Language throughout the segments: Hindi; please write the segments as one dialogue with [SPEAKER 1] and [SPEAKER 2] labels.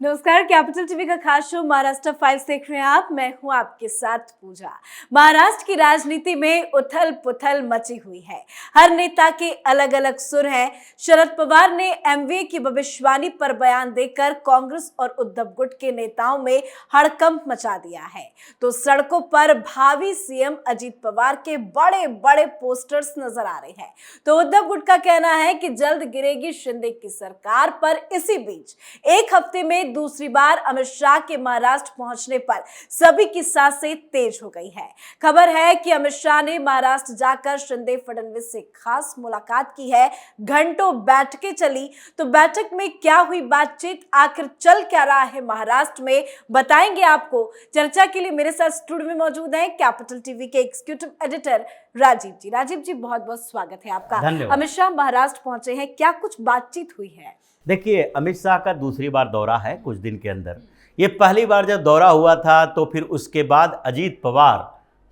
[SPEAKER 1] नमस्कार, कैपिटल टीवी का खास शो महाराष्ट्र 5 देख रहे हैं आप। मैं हूं आपके साथ पूजा। महाराष्ट्र की राजनीति में उथल पुथल मची हुई है। हर नेता के अलग अलग सुर हैं। शरद पवार ने एमवीए की भविष्यवाणी पर बयान देकर कांग्रेस और उद्धव गुट के नेताओं में हड़कंप मचा दिया है, तो सड़कों पर भावी सीएम अजीत पवार के बड़े बड़े पोस्टर्स नजर आ रहे हैं। तो उद्धव गुट का कहना है कि जल्द गिरेगी शिंदे की सरकार पर। इसी बीच एक हफ्ते में दूसरी बार अमित शाह के महाराष्ट्र पहुंचने पर सभी की सांसें तेज हो गई है। खबर है कि अमित शाह ने महाराष्ट्र जाकर शिंदे फडणवीस से खास मुलाकात की है। घंटों बैठकें चली, तो बैठक में क्या हुई बातचीत, आखिर चल क्या रहा है महाराष्ट्र में, बताएंगे आपको। चर्चा के लिए मेरे साथ स्टूडियो में मौजूद हैं कैपिटल टीवी के एग्जीक्यूटिव एडिटर राजीव जी। राजीव जी, बहुत बहुत स्वागत है आपका। अमित शाह महाराष्ट्र पहुंचे हैं, क्या कुछ बातचीत हुई है?
[SPEAKER 2] देखिए, अमित शाह का दूसरी बार दौरा है कुछ दिन के अंदर। ये पहली बार जब दौरा हुआ था तो फिर उसके बाद अजीत पवार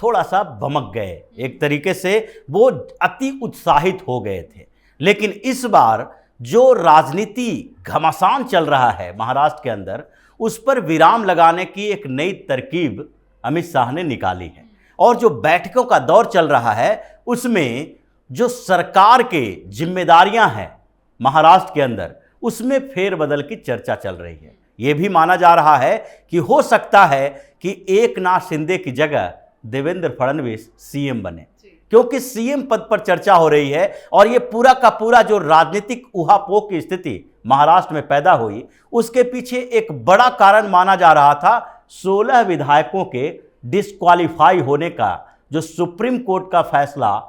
[SPEAKER 2] थोड़ा सा भमक गए, एक तरीके से वो अति उत्साहित हो गए थे। लेकिन इस बार जो राजनीति घमासान चल रहा है महाराष्ट्र के अंदर, उस पर विराम लगाने की एक नई तरकीब अमित शाह ने निकाली है। और जो बैठकों का दौर चल रहा है उसमें जो सरकार के जिम्मेदारियां हैं महाराष्ट्र के अंदर, उसमें फेरबदल की चर्चा चल रही है। यह भी माना जा रहा है कि हो सकता है कि एकनाथ शिंदे की जगह देवेंद्र फडणवीस सीएम बने, क्योंकि सीएम पद पर चर्चा हो रही है। और ये पूरा का पूरा जो राजनीतिक उहापोह की स्थिति महाराष्ट्र में पैदा हुई, उसके पीछे एक बड़ा कारण माना जा रहा था 16 विधायकों के डिस्क्वालीफाई होने का, जो सुप्रीम कोर्ट का फैसला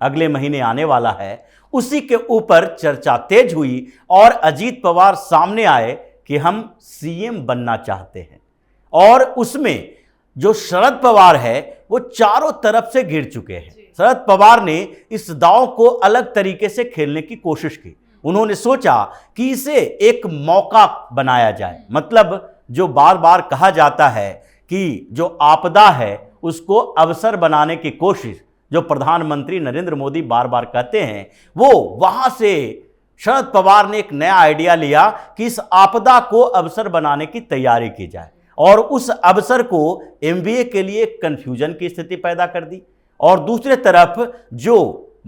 [SPEAKER 2] अगले महीने आने वाला है। उसी के ऊपर चर्चा तेज हुई और अजीत पवार सामने आए कि हम सीएम बनना चाहते हैं। और उसमें जो शरद पवार है वो चारों तरफ से घिर चुके हैं। शरद पवार ने इस दांव को अलग तरीके से खेलने की कोशिश की। उन्होंने सोचा कि इसे एक मौका बनाया जाए। मतलब जो बार बार कहा जाता है कि जो आपदा है उसको अवसर बनाने की कोशिश, जो प्रधानमंत्री नरेंद्र मोदी बार बार कहते हैं, वो वहां से शरद पवार ने एक नया आइडिया लिया कि इस आपदा को अवसर बनाने की तैयारी की जाए। और उस अवसर को एमवीए के लिए कंफ्यूजन की स्थिति पैदा कर दी। और दूसरे तरफ जो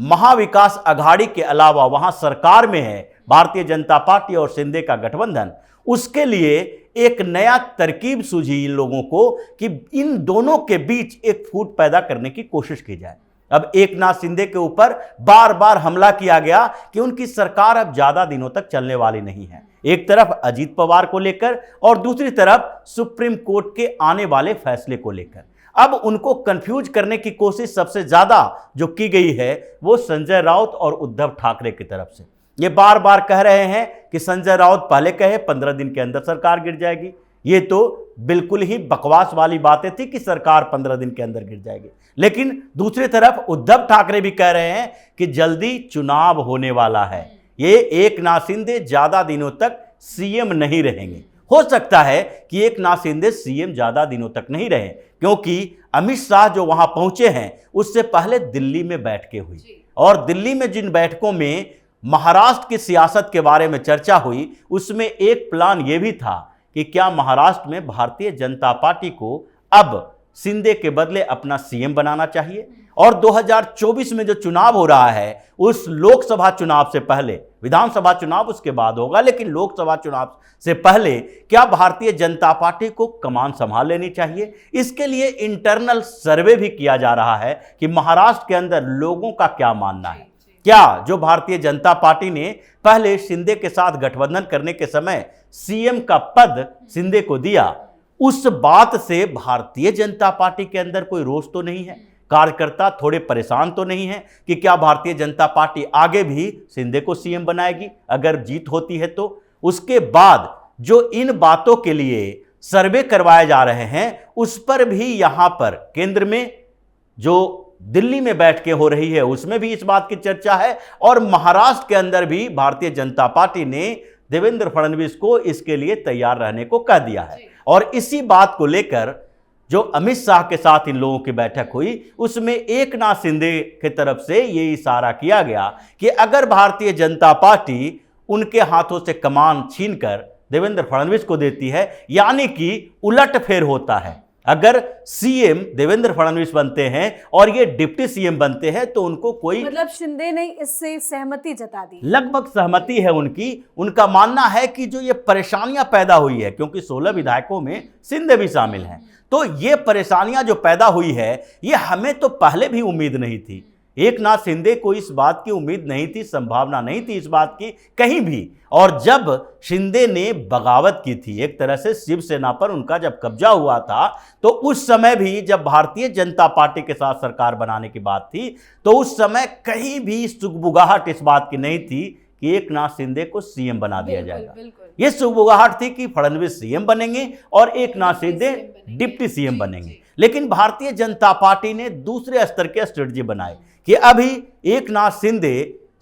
[SPEAKER 2] महाविकास अघाड़ी के अलावा वहां सरकार में है भारतीय जनता पार्टी और शिंदे का गठबंधन, उसके लिए एक नया तरकीब सूझी इन लोगों को कि इन दोनों के बीच एक फूट पैदा करने की कोशिश की जाए। अब एकनाथ शिंदे के ऊपर बार बार हमला किया गया कि उनकी सरकार अब ज्यादा दिनों तक चलने वाली नहीं है, एक तरफ अजीत पवार को लेकर और दूसरी तरफ सुप्रीम कोर्ट के आने वाले फैसले को लेकर। अब उनको कंफ्यूज करने की कोशिश सबसे ज्यादा जो की गई है वो संजय राउत और उद्धव ठाकरे की तरफ से। ये बार बार कह रहे हैं कि संजय राउत पहले कहे 15 दिन के अंदर सरकार गिर जाएगी। ये तो बिल्कुल ही बकवास वाली बातें थी कि सरकार 15 दिन के अंदर गिर जाएगी। लेकिन दूसरी तरफ उद्धव ठाकरे भी कह रहे हैं कि जल्दी चुनाव होने वाला है, ये एकनाथ शिंदे ज्यादा दिनों तक सीएम नहीं रहेंगे। हो सकता है कि एकनाथ शिंदे सीएम ज्यादा दिनों तक नहीं रहे, क्योंकि अमित शाह जो वहां पहुंचे हैं उससे पहले दिल्ली में बैठकें हुई। और दिल्ली में जिन बैठकों में महाराष्ट्र की सियासत के बारे में चर्चा हुई, उसमें एक प्लान यह भी था कि क्या महाराष्ट्र में भारतीय जनता पार्टी को अब शिंदे के बदले अपना सीएम बनाना चाहिए। और 2024 में जो चुनाव हो रहा है, उस लोकसभा चुनाव से पहले, विधानसभा चुनाव उसके बाद होगा, लेकिन लोकसभा चुनाव से पहले क्या भारतीय जनता पार्टी को कमान संभाल लेनी चाहिए। इसके लिए इंटरनल सर्वे भी किया जा रहा है कि महाराष्ट्र के अंदर लोगों का क्या मानना है। क्या जो भारतीय जनता पार्टी ने पहले शिंदे के साथ गठबंधन करने के समय सीएम का पद शिंदे को दिया, उस बात से भारतीय जनता पार्टी के अंदर कोई रोष तो नहीं है, कार्यकर्ता थोड़े परेशान तो नहीं है कि क्या भारतीय जनता पार्टी आगे भी शिंदे को सीएम बनाएगी अगर जीत होती है तो। उसके बाद जो इन बातों के लिए सर्वे करवाए जा रहे हैं, उस पर भी यहां पर केंद्र में जो दिल्ली में बैठ के हो रही है उसमें भी इस बात की चर्चा है। और महाराष्ट्र के अंदर भी भारतीय जनता पार्टी ने देवेंद्र फडणवीस को इसके लिए तैयार रहने को कह दिया है। और इसी बात को लेकर जो अमित शाह के साथ इन लोगों की बैठक हुई, उसमें एकनाथ शिंदे की तरफ से ये इशारा किया गया कि अगर भारतीय जनता पार्टी उनके हाथों से कमान छीनकर देवेंद्र फडणवीस को देती है, यानी कि उलटफेर होता है। अगर सीएम देवेंद्र फडणवीस बनते हैं और ये डिप्टी सीएम बनते हैं तो उनको कोई,
[SPEAKER 1] मतलब शिंदे ने इससे सहमति जता दी,
[SPEAKER 2] लगभग सहमति है उनकी। उनका मानना है कि जो ये परेशानियां पैदा हुई है, क्योंकि 16 विधायकों में शिंदे भी शामिल हैं, तो ये परेशानियां जो पैदा हुई है ये हमें तो पहले भी उम्मीद नहीं थी। एक नाथ शिंदे को इस बात की उम्मीद नहीं थी, संभावना नहीं थी इस बात की कहीं भी। और जब शिंदे ने बगावत की थी एक तरह से शिवसेना पर, उनका जब कब्जा हुआ था, तो उस समय भी जब भारतीय जनता पार्टी के साथ सरकार बनाने की बात थी, तो उस समय कहीं भी सुगबुगाहट इस बात की नहीं थी कि एक नाथ शिंदे को सीएम बना दिया जाएगा। ये सुगबुगाहट थी कि फडणवीस सीएम बनेंगे और एक नाथ शिंदे डिप्टी सीएम बनेंगे। लेकिन भारतीय जनता पार्टी ने दूसरे स्तर के स्ट्रेटजी बनाए कि अभी एक नाथ शिंदे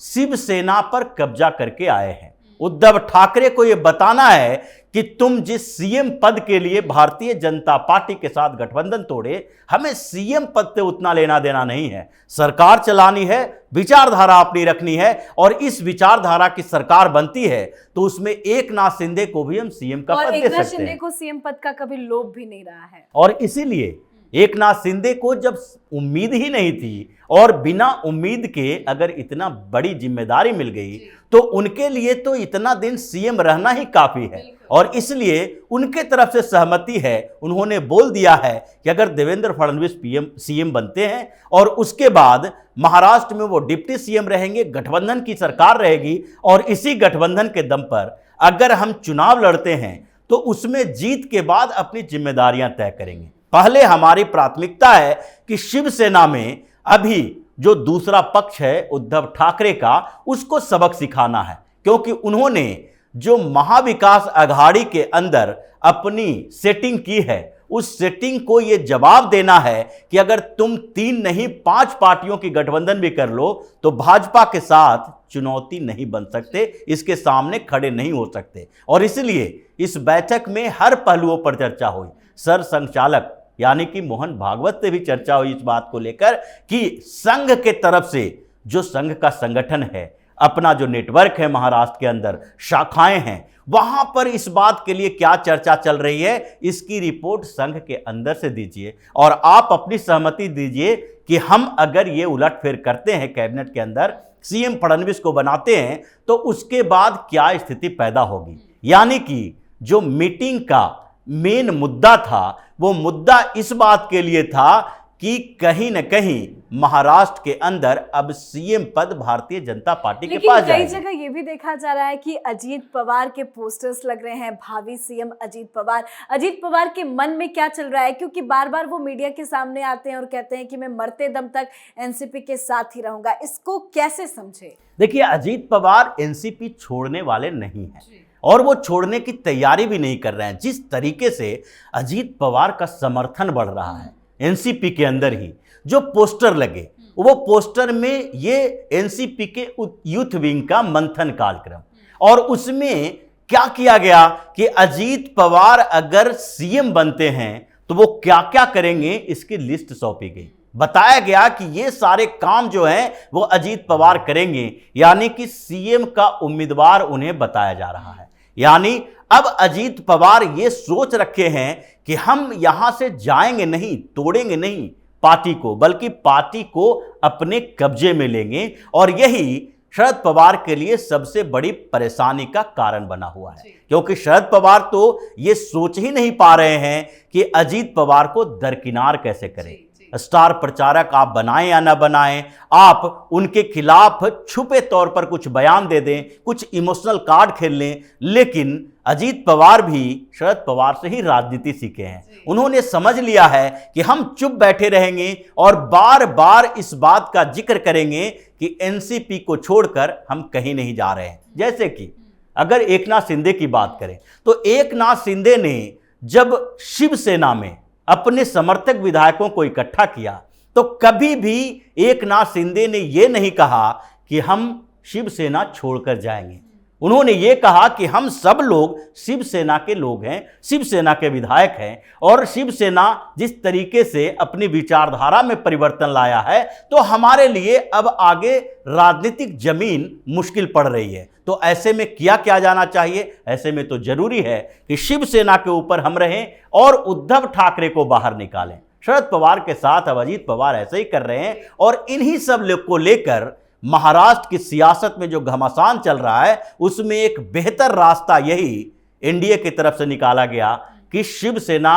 [SPEAKER 2] शिवसेना पर कब्जा करके आए हैं। उद्धव ठाकरे को यह बताना है कि तुम जिस सीएम पद के लिए भारतीय जनता पार्टी के साथ गठबंधन तोड़े, हमें सीएम पद से उतना लेना देना नहीं है। सरकार चलानी है, विचारधारा अपनी रखनी है, और इस विचारधारा की सरकार बनती है तो उसमें एक नाथ शिंदे को भी हम सीएम का पद दे सकते हैं।
[SPEAKER 1] शिंदे को सीएम पद का कभी लोभ भी नहीं रहा है,
[SPEAKER 2] और इसीलिए एक नाथ शिंदे को जब उम्मीद ही नहीं थी और बिना उम्मीद के अगर इतना बड़ी जिम्मेदारी मिल गई, तो उनके लिए तो इतना दिन सीएम रहना ही काफी है। और इसलिए उनके तरफ से सहमति है। उन्होंने बोल दिया है कि अगर देवेंद्र फडणवीस सीएम बनते हैं और उसके बाद महाराष्ट्र में वो डिप्टी सीएम रहेंगे, गठबंधन की सरकार रहेगी, और इसी गठबंधन के दम पर अगर हम चुनाव लड़ते हैं तो उसमें जीत के बाद अपनी जिम्मेदारियां तय करेंगे। पहले हमारी प्राथमिकता है कि शिवसेना में अभी जो दूसरा पक्ष है उद्धव ठाकरे का, उसको सबक सिखाना है, क्योंकि उन्होंने जो महाविकास अघाड़ी के अंदर अपनी सेटिंग की है, उस सेटिंग को यह जवाब देना है कि अगर तुम 3 नहीं 5 पार्टियों की गठबंधन भी कर लो तो भाजपा के साथ चुनौती नहीं बन सकते, इसके सामने खड़े नहीं हो सकते। और इसलिए इस बैठक में हर पहलुओं पर चर्चा हुई। सर संचालक यानी कि मोहन भागवत से भी चर्चा हुई इस बात को लेकर कि संघ के तरफ से जो संघ का संगठन है, अपना जो नेटवर्क है महाराष्ट्र के अंदर, शाखाएं हैं, वहां पर इस बात के लिए क्या चर्चा चल रही है, इसकी रिपोर्ट संघ के अंदर से दीजिए और आप अपनी सहमति दीजिए कि हम अगर ये उलटफेर करते हैं, कैबिनेट के अंदर सीएम फडणवीस को बनाते हैं, तो उसके बाद क्या स्थिति पैदा होगी। यानी कि जो मीटिंग का मेन मुद्दा था, वो मुद्दा इस बात के लिए था कि कहीं न कहीं महाराष्ट्र के अंदर अब सीएम पद भारतीय जनता पार्टी के पास जाएगा।
[SPEAKER 1] लेकिन कई जगह ये भी देखा जा रहा है कि अजीत पवार के पोस्टर्स लग रहे हैं, भावी सीएम अजीत पवार। अजीत पवार के मन में क्या चल रहा है, क्योंकि बार बार वो मीडिया के सामने आते हैं और कहते हैं कि मैं मरते दम तक एनसीपी के साथ ही रहूंगा। इसको कैसे समझे?
[SPEAKER 2] देखिए, अजीत पवार एनसीपी छोड़ने वाले नहीं हैं और वो छोड़ने की तैयारी भी नहीं कर रहे हैं। जिस तरीके से अजीत पवार का समर्थन बढ़ रहा है एनसीपी के अंदर ही, जो पोस्टर लगे, वो पोस्टर में ये एनसीपी के यूथ विंग का मंथन कार्यक्रम, और उसमें क्या किया गया कि अजीत पवार अगर सीएम बनते हैं तो वो क्या क्या करेंगे इसकी लिस्ट सौंपी गई। बताया गया कि ये सारे काम जो हैं वो अजीत पवार करेंगे, यानी कि सीएम का उम्मीदवार उन्हें बताया जा रहा है। यानी अब अजीत पवार ये सोच रखे हैं कि हम यहां से जाएंगे नहीं, तोड़ेंगे नहीं पार्टी को, बल्कि पार्टी को अपने कब्जे में लेंगे। और यही शरद पवार के लिए सबसे बड़ी परेशानी का कारण बना हुआ है, क्योंकि शरद पवार तो ये सोच ही नहीं पा रहे हैं कि अजीत पवार को दरकिनार कैसे करें। स्टार प्रचारक आप बनाएं या ना बनाएं, आप उनके खिलाफ छुपे तौर पर कुछ बयान दे दें, कुछ इमोशनल कार्ड खेल लें, लेकिन अजीत पवार भी शरद पवार से ही राजनीति सीखे हैं। उन्होंने समझ लिया है कि हम चुप बैठे रहेंगे और बार बार इस बात का जिक्र करेंगे कि एनसीपी को छोड़कर हम कहीं नहीं जा रहे हैं। जैसे कि अगर एकनाथ शिंदे की बात करें तो एकनाथ शिंदे ने जब शिवसेना में अपने समर्थक विधायकों को इकट्ठा किया तो कभी भी एकनाथ शिंदे ने यह नहीं कहा कि हम शिवसेना छोड़कर जाएंगे। उन्होंने ये कहा कि हम सब लोग शिवसेना के लोग हैं, शिवसेना के विधायक हैं, और शिवसेना जिस तरीके से अपनी विचारधारा में परिवर्तन लाया है तो हमारे लिए अब आगे राजनीतिक जमीन मुश्किल पड़ रही है। तो ऐसे में किया क्या जाना चाहिए? ऐसे में तो जरूरी है कि शिवसेना के ऊपर हम रहें और उद्धव ठाकरे को बाहर निकालें। शरद पवार के साथ अब अजीत पवार ऐसे ही कर रहे हैं और इन्हीं सब को लेकर महाराष्ट्र की सियासत में जो घमासान चल रहा है उसमें एक बेहतर रास्ता यही एनडीए की तरफ से निकाला गया कि शिवसेना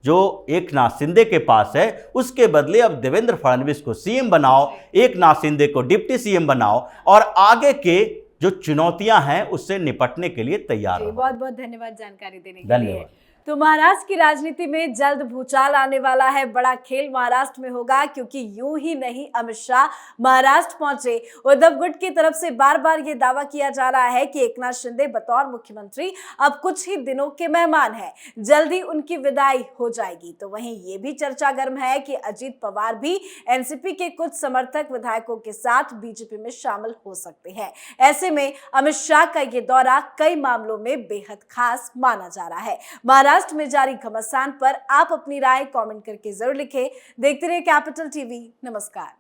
[SPEAKER 2] जो एकनाथ शिंदे के पास है उसके बदले अब देवेंद्र फडणवीस को सीएम बनाओ, एकनाथ शिंदे को डिप्टी सीएम बनाओ और आगे के जो चुनौतियां हैं उससे निपटने के लिए तैयार हो।
[SPEAKER 1] बहुत बहुत धन्यवाद जानकारी देने के लिए।
[SPEAKER 2] धन्यवाद।
[SPEAKER 1] तो महाराष्ट्र की राजनीति में जल्द भूचाल आने वाला है। बड़ा खेल महाराष्ट्र में होगा, क्योंकि यूं ही नहीं अमित शाह महाराष्ट्र पहुंचे। उद्धव गुट की तरफ से बार बार ये दावा किया जा रहा है कि एकनाथ शिंदे बतौर मुख्यमंत्री अब कुछ ही दिनों के मेहमान हैं, जल्दी उनकी विदाई हो जाएगी। तो वहीं ये भी चर्चा गर्म है कि अजीत पवार भी एनसीपी के कुछ समर्थक विधायकों के साथ बीजेपी में शामिल हो सकते हैं। ऐसे में अमित शाह का ये दौरा कई मामलों में बेहद खास माना जा रहा है। महाराष्ट्र में जारी घमासान पर आप अपनी राय कमेंट करके जरूर लिखें। देखते रहिए कैपिटल टीवी। नमस्कार।